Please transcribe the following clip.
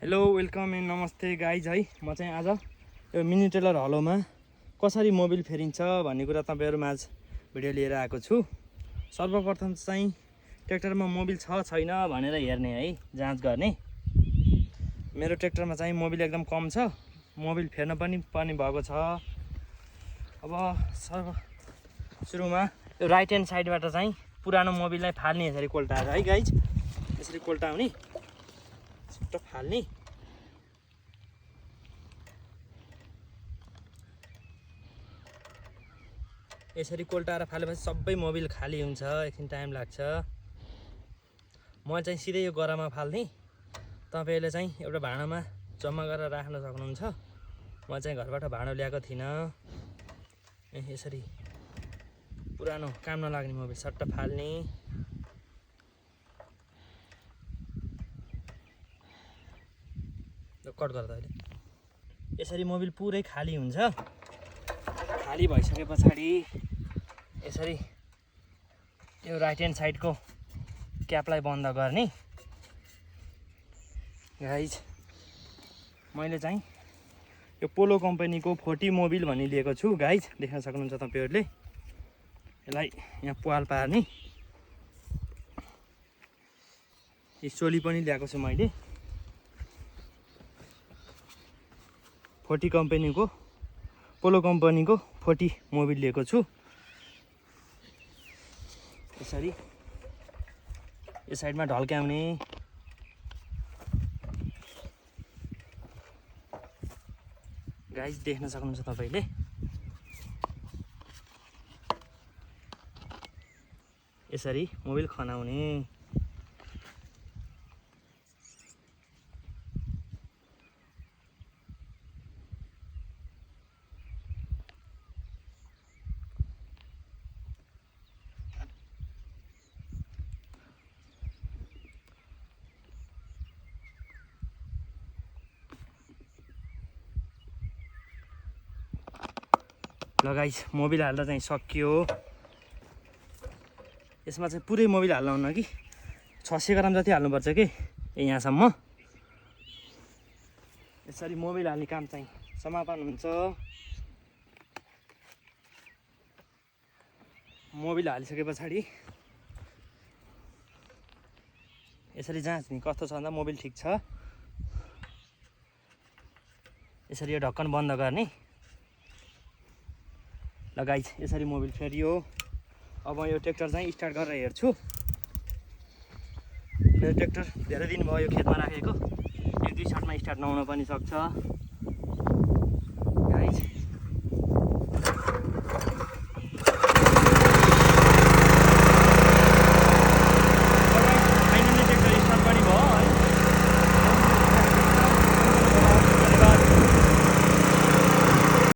Hello welcome and नमस्ते guys है। म चाहिँ आज यो मिनी टेलर हलोमा कसरी मोबिल फेरिन्छ भन्ने कुरा तपाईँहरूमाझ भिडियो लिएर आएको छु। सर्वप्रथम चाहिँ ट्र्याक्टरमा मोबिल छ छैन भनेर हेर्ने है, जाँच गर्ने। मेरो ट्र्याक्टरमा चाहिँ मोबिल एकदम कम छ, मोबिल फेर्न पनि पर्ने भएको छ। अब सुरुमा यो राइट ह्यान्ड साइडबाट चाहिँ पुरानो मोबिललाई फाल्ने, यसरी कोल्टाएर है गाइज, यसरी कोल्टाउने, छिट्टो फाल्ने। यसरी कोल्टाएर फालेपछि सबै मोबिल खाली हुन्छ, एकछिन टाइम लाग्छ। म चाहिँ सिधै यो गरामा फाल्ने, तपाईँहरूले चाहिँ एउटा भाँडामा जम्मा गरेर राख्न सक्नुहुन्छ। म चाहिँ घरबाट भाँडो ल्याएको थिइनँ। यसरी पुरानो काम नलाग्ने मोबिल सट्ट फाल्ने। कट गर्दा अहिले यसरी मोबिल पुरै खाली हुन्छ। खाली भइसके पछाडि यसरी यो राइट ह्यान्ड साइडको क्यापलाई बन्द गर्ने। गाइज मैले चाहिँ यो पोलो कम्पनीको 40 मोबिल भनी लिएको छु। गाइज देख्न सक्नुहुन्छ तपाईँहरूले। यसलाई यहाँ पाल पार्ने। यो सोली पनि ल्याएको छु मैले, 40 कम्पनीको, पोलो कम्पनीको 40 मोबिल लिएको छु। यसरी यो साइडमा ढल्काउने। गाइज देख्न सक्नुहुन्छ तपाईँले। यसरी मोबिल खनाउने। ल गाइस मोबिल हाल्दा चाहिँ सकियो। यसमा चाहिँ पुरै मोबिल हाल्नु हुन्न कि 600 ग्राम जति हाल्नुपर्छ कि यहाँसम्म। यसरी मोबिल हाल्ने काम चाहिँ समापन हुन्छ। मोबिल हालिसके पछाडि यसरी जाँच्ने कस्तो छ भन्दा मोबिल ठिक छ। यसरी यो ढक्कन बन्द गर्ने। ल गाइज यसरी मोबिल फेरियो। अब यो ट्र्याक्टर चाहिँ स्टार्ट गरेर हेर्छु। मेरो ट्र्याक्टर धेरै दिन भयो खेतमा राखेको, 1-2 शटमा स्टार्ट नहुन पनि सक्छ।